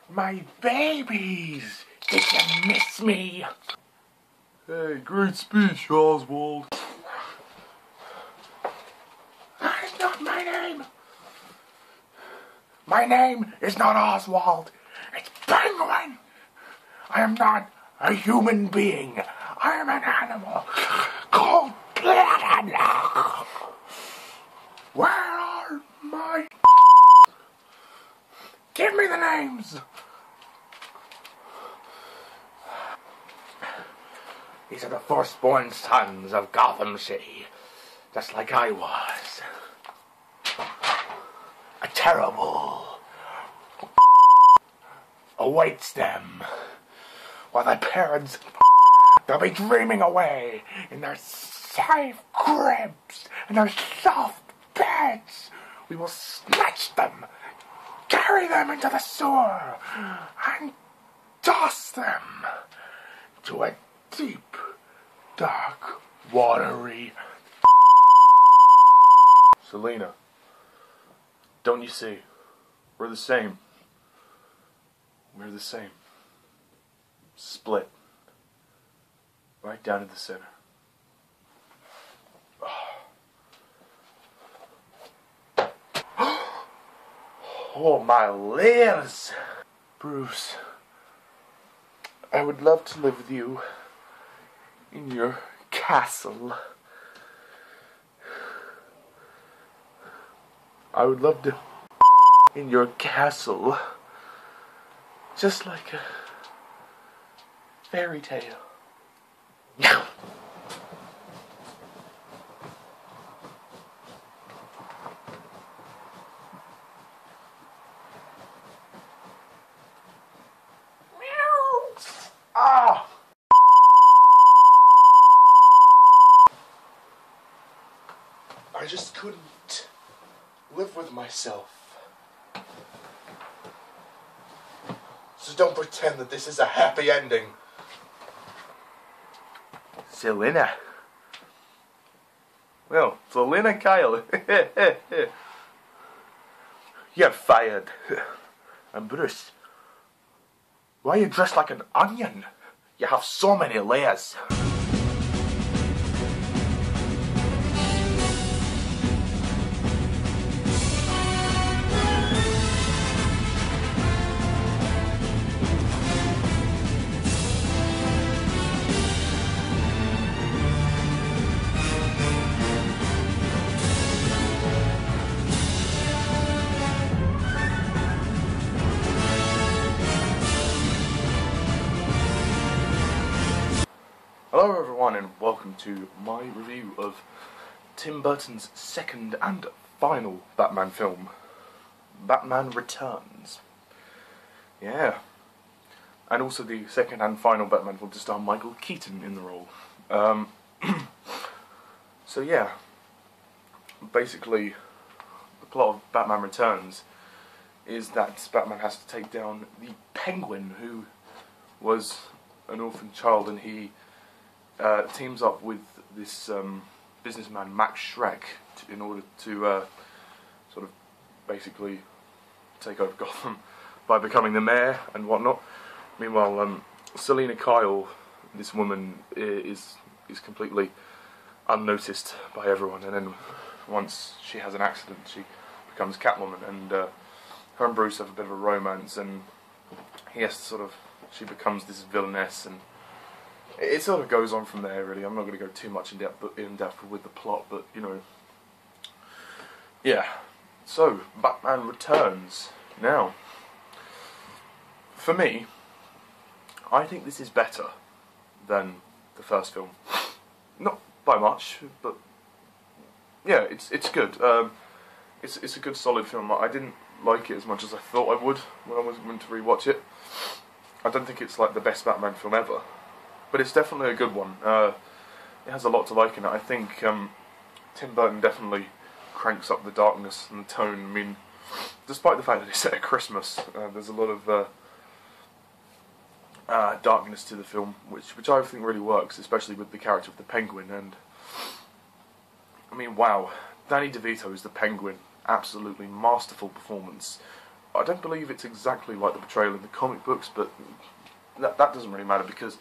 My babies! Did you miss me? Hey, great speech, Oswald. That's not my name! My name is not Oswald. It's Penguin! I am not a human being. I am an animal called Planet. Where are my... Give me the names! These are the firstborn sons of Gotham City, just like I was. A terrible awaits them, while their parents, they'll be dreaming away in their safe cribs and their soft beds. We will snatch them, carry them into the sewer, and toss them to a deep, dark, watery... Selena, don't you see? We're the same. We're the same. Split. Right down to the center. Oh, my lips! Bruce, I would love to live with you in your castle. I would love to in your castle, just like a fairy tale. Ah! I just couldn't live with myself. So don't pretend that this is a happy ending. Selena. Well, Selena Kyle. You're fired. And Bruce, why are you dressed like an onion? You have so many layers. Hello everyone and welcome to my review of Tim Burton's second and final Batman film, Batman Returns. Yeah. And also the second and final Batman film to star Michael Keaton in the role. So yeah, basically the plot of Batman Returns is that Batman has to take down the Penguin, who was an orphan child, and he teams up with this businessman Max Schreck in order to sort of basically take over Gotham by becoming the mayor and whatnot. Meanwhile, Selena Kyle, this woman, is completely unnoticed by everyone, and then once she has an accident, she becomes Catwoman, and her and Bruce have a bit of a romance, and she becomes this villainess, and it sort of goes on from there, really. I'm not going to go too much in depth with the plot, but, you know. Yeah. So, Batman Returns. Now, for me, I think this is better than the first film. Not by much, but yeah, it's good. It's a good, solid film. I didn't like it as much as I thought I would when I went to rewatch it. I don't think it's like the best Batman film ever, but it's definitely a good one. It has a lot to like in it. I think Tim Burton definitely cranks up the darkness and the tone. I mean, despite the fact that it's set at Christmas, there's a lot of darkness to the film, which I think really works, especially with the character of the Penguin. And I mean, wow, Danny DeVito is the Penguin. Absolutely masterful performance. I don't believe it's exactly like the portrayal in the comic books, but that doesn't really matter because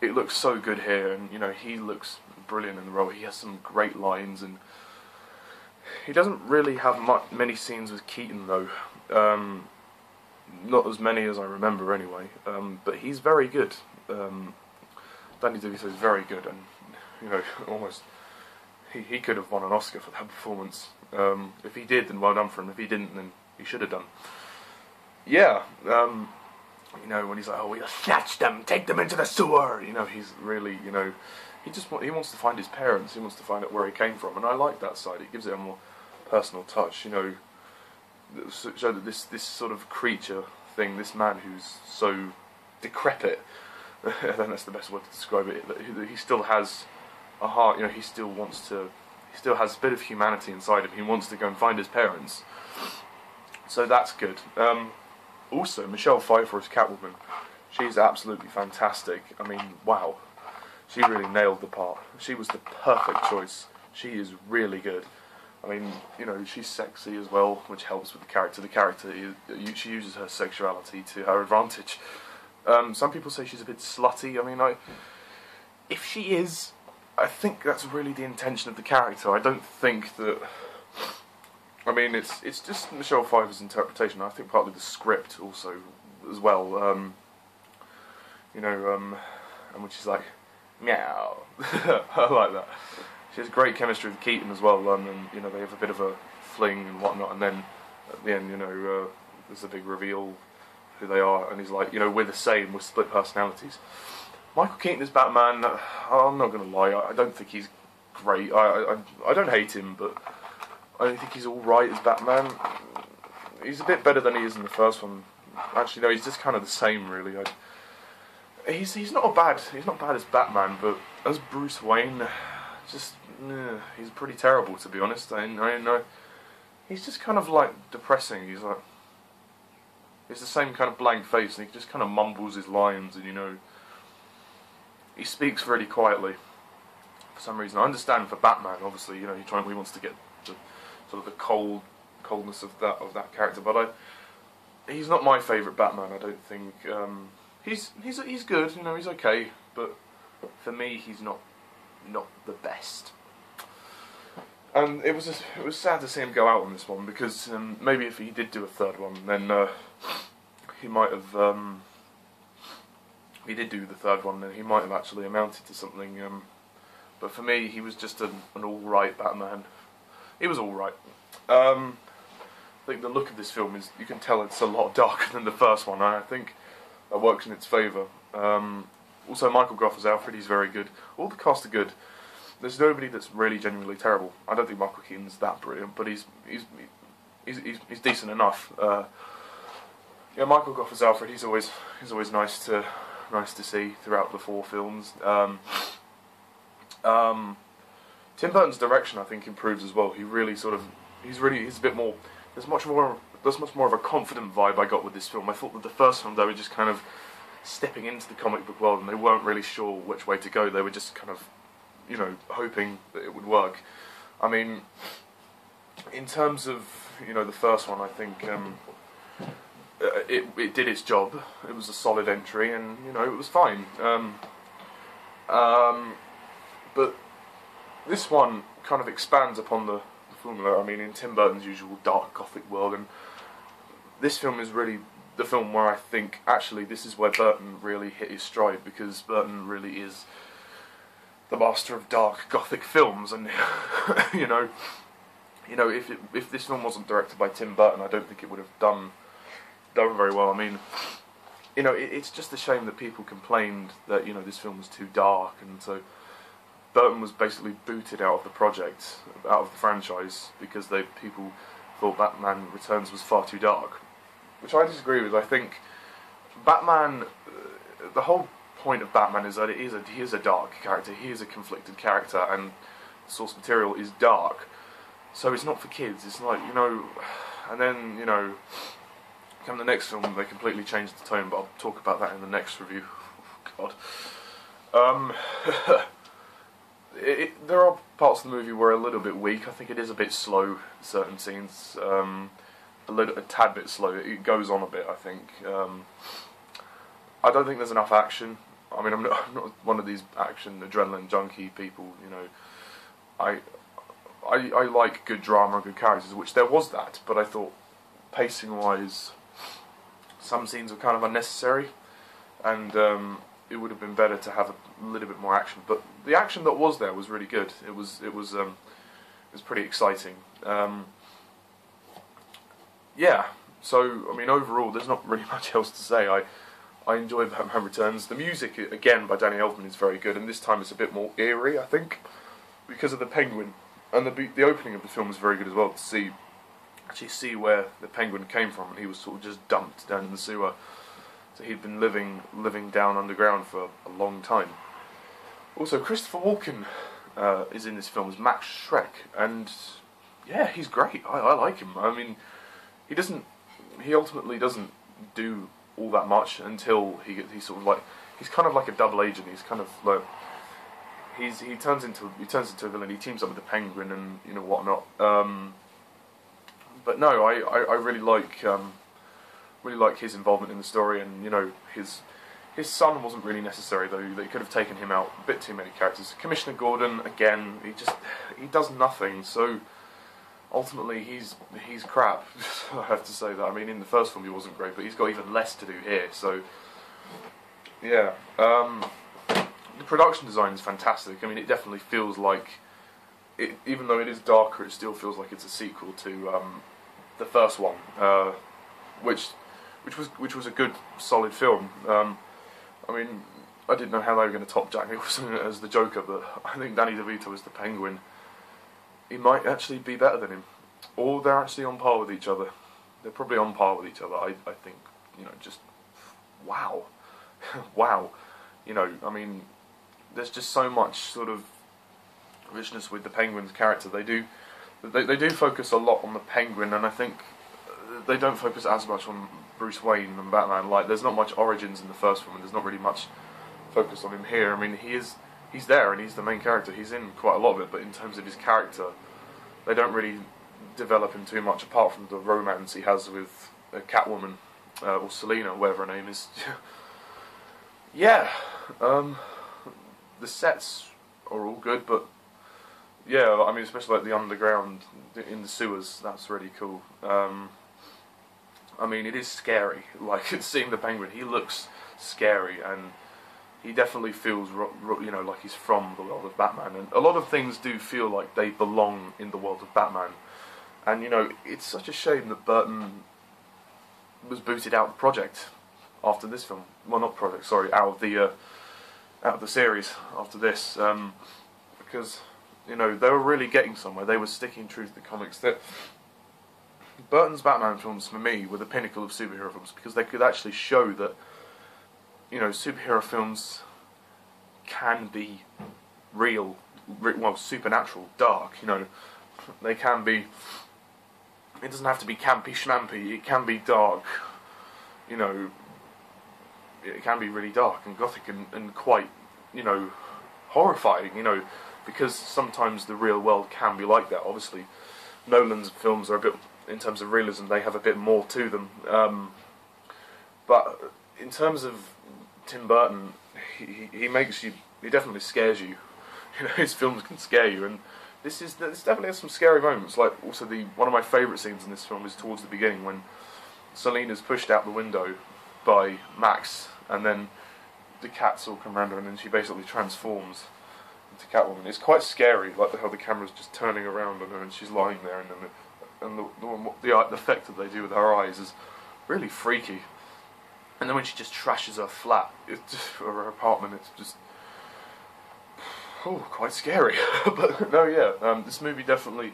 it looks so good here, and you know, he looks brilliant in the role. He has some great lines, and he doesn't really have many scenes with Keaton though. Not as many as I remember anyway, but he's very good. Danny DeVito is very good, and you know, almost he could have won an Oscar for that performance. If he did, then well done for him. If he didn't, then he should have done. Yeah, you know, when he's like, "Oh, we'll snatch them, take them into the sewer," you know, he's really, you know, he wants to find his parents. He wants to find out where he came from, and I like that side. It gives it a more personal touch, you know. Show that this sort of creature thing, this man who's so decrepit, I think that's the best word to describe it, that he still has a heart, you know, he still has a bit of humanity inside him. He wants to go and find his parents, so that's good. Also, Michelle Pfeiffer as Catwoman, she's absolutely fantastic. I mean, wow, she really nailed the part. She was the perfect choice. She is really good. I mean, you know, she's sexy as well, which helps with the character. She uses her sexuality to her advantage. Some people say she's a bit slutty. I mean, if she is, I think that's really the intention of the character. I don't think that. I mean, it's just Michelle Pfeiffer's interpretation. I think partly the script also as well. You know, and when she's like, meow, I like that. She has great chemistry with Keaton as well, and you know, they have a bit of a fling and whatnot, and then at the end, you know, there's a big reveal who they are, and he's like, you know, we're the same, we're split personalities. Michael Keaton is Batman. I'm not going to lie, I don't think he's great. I don't hate him, but I think he's all right as Batman. He's a bit better than he is in the first one. Actually, no, he's just kind of the same, really. He's not bad as Batman, but as Bruce Wayne, just he's pretty terrible, to be honest. I know he's just kind of like depressing. He's the same kind of blank face, and he just kind of mumbles his lines, and you know, he speaks really quietly for some reason. I understand for Batman, obviously, you know, he wants to get the sort of the coldness of that character, but he's not my favourite Batman. I don't think he's good, you know, he's okay, but for me, he's not the best. And it was sad to see him go out on this one, because maybe if he did do a third one, then he might have. If he did do the third one, then he might have actually amounted to something. But for me, he was just an all-right Batman. He was all-right. I think the look of this film is, you can tell it's a lot darker than the first one. I think that works in its favour. Also, Michael Gough as Alfred, he's very good. All the cast are good. There's nobody that's really genuinely terrible. I don't think Michael Keaton's that brilliant, but he's decent enough. Yeah, Michael Gough as Alfred, he's always nice to see throughout the 4 films. Tim Burton's direction, I think, improves as well. He really he's a bit more. There's much more of a confident vibe I got with this film. I thought that the first film, they were just kind of stepping into the comic book world, and they weren't really sure which way to go. They were just kind of, you know, hoping that it would work. I mean, in terms of, you know, the first one, I think it did its job. It was a solid entry, and you know, it was fine. But this one kind of expands upon the formula. I mean, in Tim Burton's usual dark gothic world, and this film is really the film where I think actually this is where Burton really hit his stride, because Burton really is the master of dark gothic films, and you know, if this film wasn't directed by Tim Burton, I don't think it would have done very well. I mean, you know, it's just a shame that people complained that, you know, this film was too dark, and so Burton was basically booted out of the project, out of the franchise, because people thought Batman Returns was far too dark, which I disagree with. I think Batman, the whole point of Batman is that he is a dark character, he is a conflicted character, and the source material is dark, so it's not for kids. It's like, you know, and then, you know, come the next film, they completely changed the tone, but I'll talk about that in the next review. God. There are parts of the movie where are a little bit weak. I think it is a bit slow, certain scenes. a tad bit slow. It goes on a bit, I think. I don't think there's enough action. I mean, I'm not one of these action adrenaline junkie people. You know, I like good drama and good characters, which there was that. But I thought, pacing wise, some scenes were kind of unnecessary, and it would have been better to have a little bit more action. But the action that was there was really good. It was pretty exciting. Yeah. So I mean, overall, there's not really much else to say. I enjoy Batman Returns. The music, again, by Danny Elfman is very good, and this time it's a bit more eerie, I think, because of the Penguin. And the opening of the film is very good as well, to actually see where the Penguin came from. And he was sort of just dumped down in the sewer. So he'd been living down underground for a long time. Also, Christopher Walken is in this film as Max Schreck, and yeah, he's great. I like him. I mean, he ultimately doesn't do all that much until he's sort of like, he's kind of like a double agent. He's kind of like, he turns into a villain. He teams up with the Penguin and whatnot. But no, I really like his involvement in the story, and his son wasn't really necessary though. They could have taken him out. A bit too many characters. Commissioner Gordon, again, he does nothing. So ultimately, he's crap. I have to say that. I mean, in the first film he wasn't great, but he's got even less to do here. So yeah, the production design is fantastic. I mean, it definitely feels like even though it is darker, it still feels like it's a sequel to the first one, which was a good, solid film. I mean, I didn't know how they were going to top Jack Nicholson as the Joker, but I think Danny DeVito as the Penguin, he might actually be better than him, or they're actually on par with each other. They're probably on par with each other. I think, just wow, wow. I mean, there's just so much sort of richness with the Penguin's character. They do focus a lot on the Penguin, and I think they don't focus as much on Bruce Wayne and Batman. Like, there's not much origins in the first film, and there's not really much focus on him here. I mean, he's there, and he's the main character. He's in quite a lot of it, but in terms of his character, they don't really develop him too much, apart from the romance he has with Catwoman, or Selina, whatever her name is. Yeah, the sets are all good, but yeah, I mean, especially like the underground in the sewers, that's really cool. I mean, it is scary. Like, seeing the Penguin, he looks scary, and he definitely feels, like he's from the world of Batman. And a lot of things do feel like they belong in the world of Batman. And it's such a shame that Burton was booted out of the project after this film. Well, not project, sorry, out of the series after this, because they were really getting somewhere. They were sticking true to the comics. That Burton's Batman films, for me, were the pinnacle of superhero films, because they could actually show that superhero films can be real, well, supernatural, dark. They can be. It doesn't have to be campy schmampy. It can be dark. It can be really dark and gothic and quite, horrifying. Because sometimes the real world can be like that. Obviously, Nolan's films are a bit, in terms of realism, they have a bit more to them. But in terms of Tim Burton, he definitely scares you. His films can scare you, and this definitely has some scary moments. Like, also one of my favourite scenes in this film is towards the beginning when Selina's pushed out the window by Max, and then the cats all come around her, and then she basically transforms into Catwoman. It's quite scary, like how the camera's just turning around on her and she's lying there, and the effect that they do with her eyes is really freaky. And then when she just trashes her flat, or her apartment, it's just quite scary. But no, yeah, this movie definitely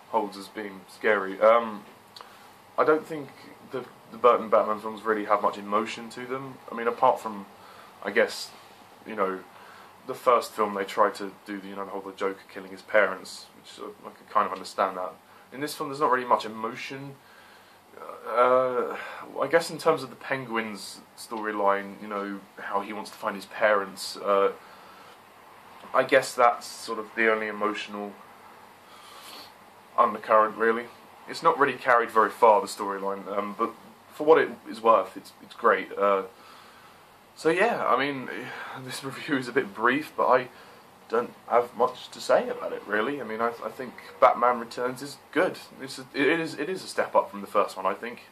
holds as being scary. I don't think the Burton Batman films really have much emotion to them. I mean, apart from, I guess, the first film they tried to do the whole the Joker killing his parents, which I could kind of understand that. In this film, there's not really much emotion. I guess in terms of the Penguin's storyline, how he wants to find his parents, I guess that's sort of the only emotional undercurrent, really. it's not really carried very far, the storyline, but for what it is worth, it's great. So yeah, I mean, this review is a bit brief, but I don't have much to say about it, really. I mean, I think Batman Returns is good. It is a step up from the first one. I think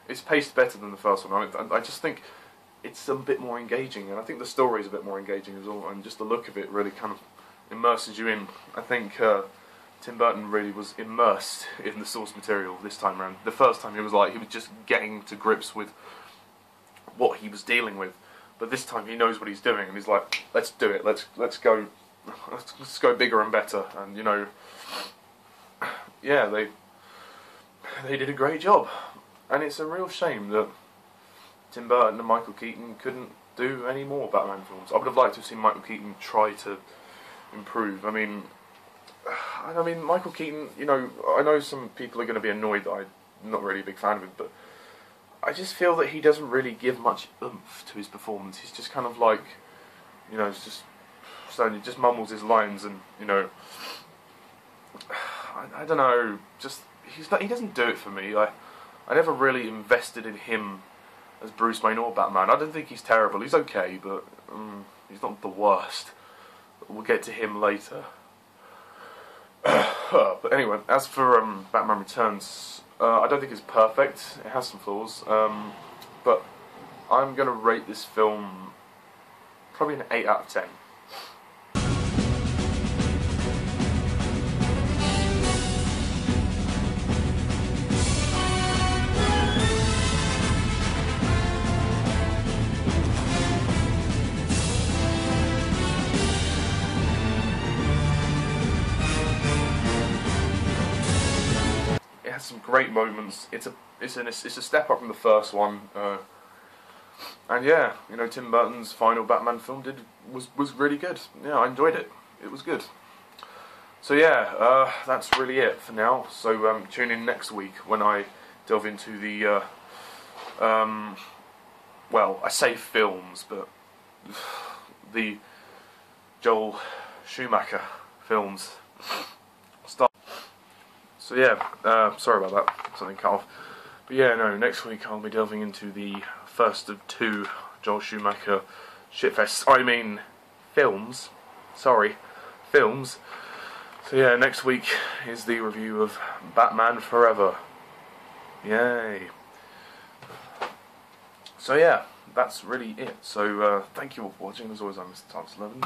it's paced better than the first one. I just think it's a bit more engaging, and I think the story is a bit more engaging as well, and just the look of it really kind of immerses you in. I think Tim Burton really was immersed in the source material this time around. The first time he was just getting to grips with what he was dealing with, but this time he knows what he's doing, and he's like, let's do it. Let's go bigger and better. And you know, yeah, they did a great job, and it's a real shame that Tim Burton and Michael Keaton couldn't do any more Batman films. I would have liked to have seen Michael Keaton try to improve. I mean, Michael Keaton, you know, I know some people are going to be annoyed that I'm not really a big fan of him, but I just feel that he doesn't really give much oomph to his performance. He's just kind of like, you know, he just mumbles his lines, and you know, I don't know, just he doesn't do it for me. I never really invested in him as Bruce Wayne or Batman. I don't think he's terrible. He's okay, but he's not the worst. We'll get to him later. But anyway, as for Batman Returns, I don't think it's perfect. It has some flaws, but I'm going to rate this film probably an 8 out of 10. It has some great moments. It's a step up from the first one, and yeah, you know, Tim Burton's final Batman film was really good. Yeah, I enjoyed it. It was good. So yeah, that's really it for now. So tune in next week when I delve into the well, I say films, but the Joel Schumacher films. So yeah, sorry about that, something cut off. But yeah, no, next week I'll be delving into the first of 2 Joel Schumacher shitfests. I mean, films. Sorry, films. So yeah, next week is the review of Batman Forever. Yay. So yeah, that's really it. So thank you all for watching. As always, I'm Mr. Times 11.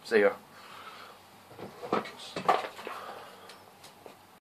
See ya.